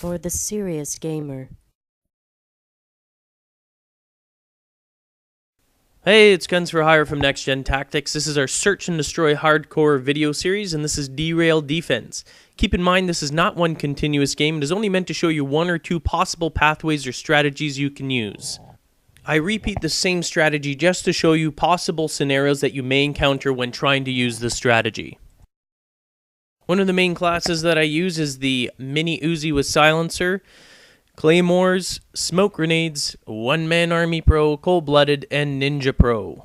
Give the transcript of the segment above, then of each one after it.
for the serious gamer. Hey, it's GUNNS4HIRE from Next Gen Tactics. This is our Search and Destroy Hardcore video series, and this is Derail Defense. Keep in mind, this is not one continuous game. It is only meant to show you one or two possible pathways or strategies you can use. I repeat the same strategy just to show you possible scenarios that you may encounter when trying to use this strategy. One of the main classes that I use is the Mini Uzi with Silencer, Claymores, Smoke Grenades, One-Man Army Pro, Cold-Blooded, and Ninja Pro.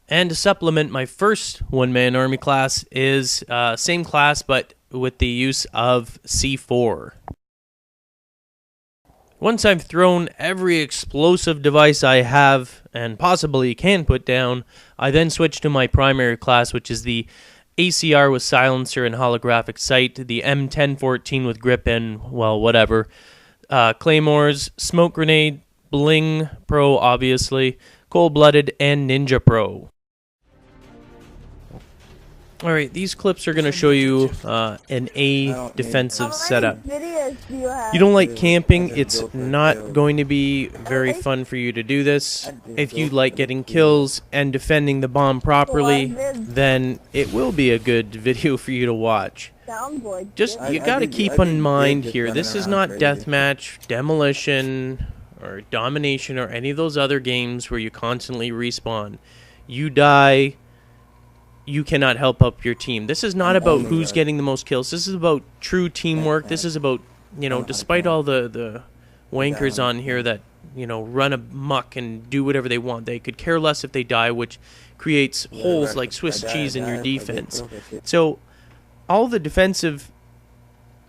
And to supplement my first One-Man Army class is same class but with the use of C4. Once I've thrown every explosive device I have and possibly can put down, I then switch to my primary class, which is the ACR with Silencer and Holographic Sight, the M1014 with Grip and, well, whatever, Claymores, Smoke Grenade, Bling Pro, obviously, Cold-Blooded, and Ninja Pro. Alright, these clips are going to show you an A defensive setup. You don't like camping, it's not going to be very fun for you to do this. If you like getting kills and defending the bomb properly, then it will be a good video for you to watch. Just, you got to keep in mind here, this is not deathmatch, demolition, or domination, or any of those other games where you constantly respawn. You die, you cannot help up your team. This is not about who's getting the most kills. This is about true teamwork. This is about, you know, despite all the wankers on here that, you know, run amok and do whatever they want, they could care less if they die, which creates holes like Swiss cheese in your defense. So all the defensive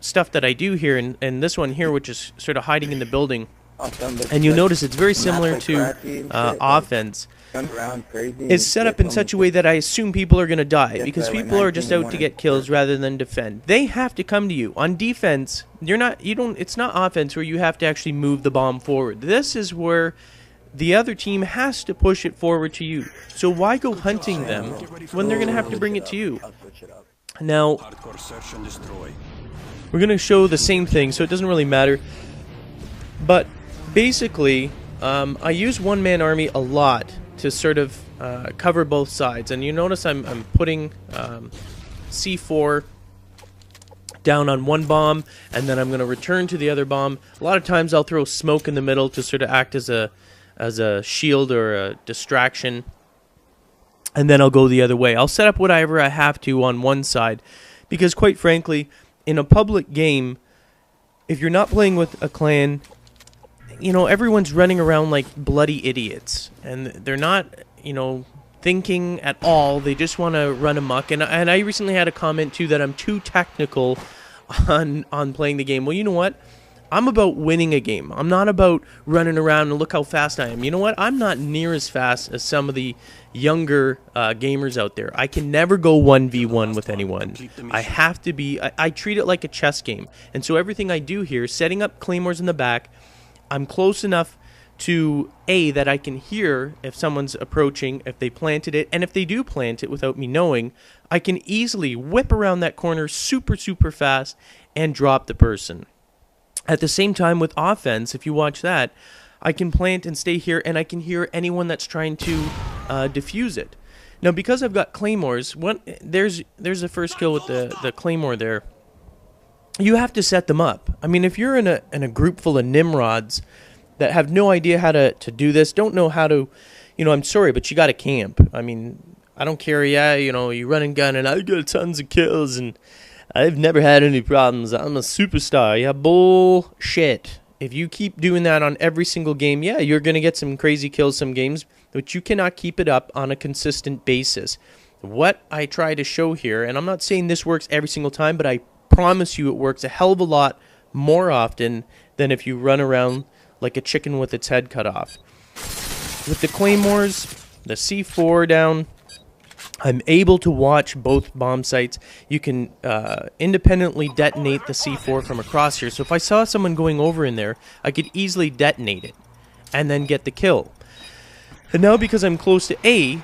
stuff that I do here, and this one here, which is sort of hiding in the building, and you'll notice it's very similar to offense, is set up in such a way that I assume people are going to die, because people are just out to get kills rather than defend. They have to come to you. On defense, it's not offense where you have to actually move the bomb forward. This is where the other team has to push it forward to you. So why go hunting them when they're going to have to bring it to you? Now, we're going to show the same thing, so it doesn't really matter. But basically, I use one-man army a lot to sort of cover both sides. And you notice I'm putting C4 down on one bomb, and then I'm going to return to the other bomb. A lot of times I'll throw smoke in the middle to sort of act as a shield or a distraction, and then I'll go the other way. I'll set up whatever I have to on one side, because quite frankly, in a public game, if you're not playing with a clan, you know, everyone's running around like bloody idiots, and they're not, you know, thinking at all. They just want to run amok. And I recently had a comment too that I'm too technical on playing the game. Well, you know what? I'm about winning a game. I'm not about running around and look how fast I am. You know what? I'm not near as fast as some of the younger gamers out there. I can never go 1v1 with anyone. I have to be, I treat it like a chess game. And so everything I do here, setting up claymores in the back, I'm close enough to A, that I can hear if someone's approaching, if they planted it, and if they do plant it without me knowing, I can easily whip around that corner super fast and drop the person. At the same time with offense, if you watch that, I can plant and stay here, and I can hear anyone that's trying to defuse it. Now, because I've got claymores, there's the first kill with the claymore there. You have to set them up. I mean, if you're in a group full of nimrods that have no idea how to do this, don't know how to, you know, I'm sorry, but you got to camp. I mean, I don't care, yeah, you know, you run and gun, and I got tons of kills, and I've never had any problems. I'm a superstar. Yeah, bullshit. If you keep doing that on every single game, yeah, you're going to get some crazy kills some games, but you cannot keep it up on a consistent basis. What I try to show here, and I'm not saying this works every single time, but I promise you it works a hell of a lot more often than if you run around like a chicken with its head cut off. With the claymores, the C4 down, I'm able to watch both bomb sites. You can independently detonate the C4 from across here. So if I saw someone going over in there, I could easily detonate it and then get the kill. And now because I'm close to A,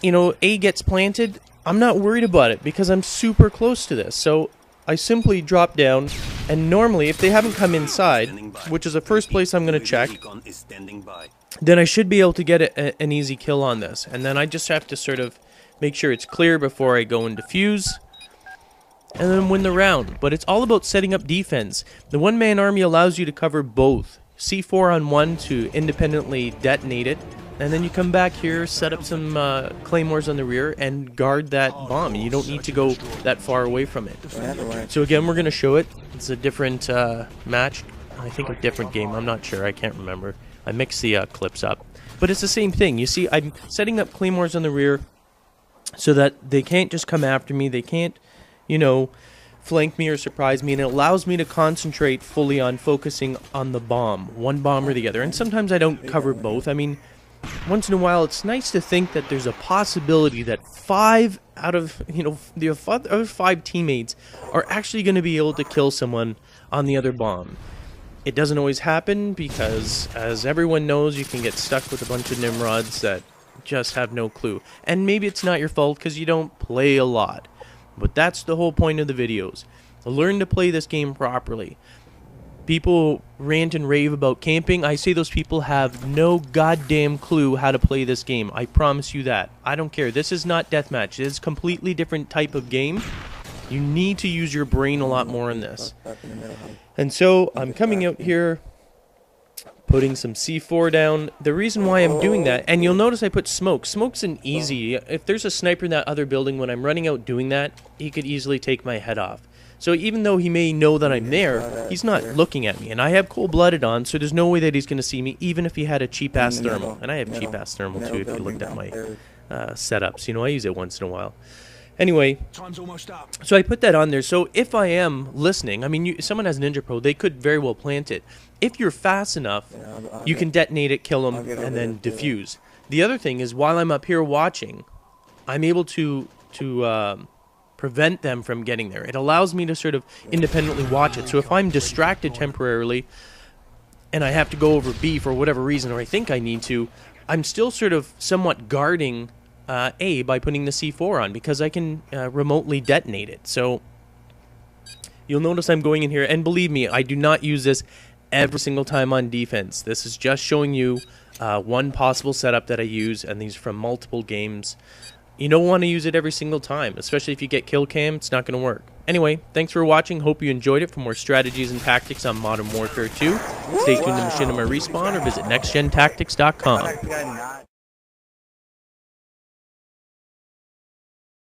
you know, A gets planted, I'm not worried about it because I'm super close to this. So I simply drop down, And normally, if they haven't come inside, which is the first place I'm going to check, then I should be able to get an easy kill on this. And then I just have to sort of make sure it's clear before I go and defuse, and then win the round. But it's all about setting up defense. The one-man army allows you to cover both. C4 on one to independently detonate it, and then you come back here, set up some claymores on the rear, and guard that bomb. And you don't need to go that far away from it. So again, we're going to show it. It's a different match. I think a different game. I'm not sure. I can't remember. I mixed the clips up. But it's the same thing. You see, I'm setting up claymores on the rear so that they can't just come after me. They can't, you know, flank me or surprise me, and it allows me to concentrate fully on focusing on the bomb, one bomb or the other. And sometimes I don't cover both. I mean, once in a while, it's nice to think that there's a possibility that 5 out of, you know, the other 5 teammates are actually going to be able to kill someone on the other bomb. It doesn't always happen because, as everyone knows, you can get stuck with a bunch of Nimrods that just have no clue. And maybe it's not your fault because you don't play a lot. But that's the whole point of the videos. Learn to play this game properly. People rant and rave about camping. I say those people have no goddamn clue how to play this game. I promise you that. I don't care. This is not deathmatch. It is a completely different type of game. You need to use your brain a lot more in this. And so I'm coming out here, putting some C4 down. The reason why I'm doing that, and you'll notice I put smoke. Smoke's an easy, if there's a sniper in that other building, when I'm running out doing that, he could easily take my head off. So even though he may know that I'm there, he's not looking at me. And I have cold-blooded on, so there's no way that he's going to see me, even if he had a cheap-ass thermal. And I have cheap-ass thermal, too, if you looked at my setups. You know, I use it once in a while. Anyway, so I put that on there. So if I am listening, I mean, someone has an Ninja Pro, they could very well plant it. If you're fast enough, you can detonate it, kill them, and then defuse. The other thing is, while I'm up here watching, I'm able to prevent them from getting there. It allows me to sort of independently watch it. So if I'm distracted temporarily, and I have to go over B for whatever reason, or I think I need to, I'm still sort of somewhat guarding A by putting the C4 on, because I can remotely detonate it. So you'll notice I'm going in here, and believe me, I do not use this every single time on defense. This is just showing you one possible setup that I use, and these are from multiple games. You don't want to use it every single time, especially if you get kill cam. It's not going to work. Anyway, thanks for watching. Hope you enjoyed it. For more strategies and tactics on Modern Warfare 2, stay tuned to Machinima Respawn or visit nextgentactics.com.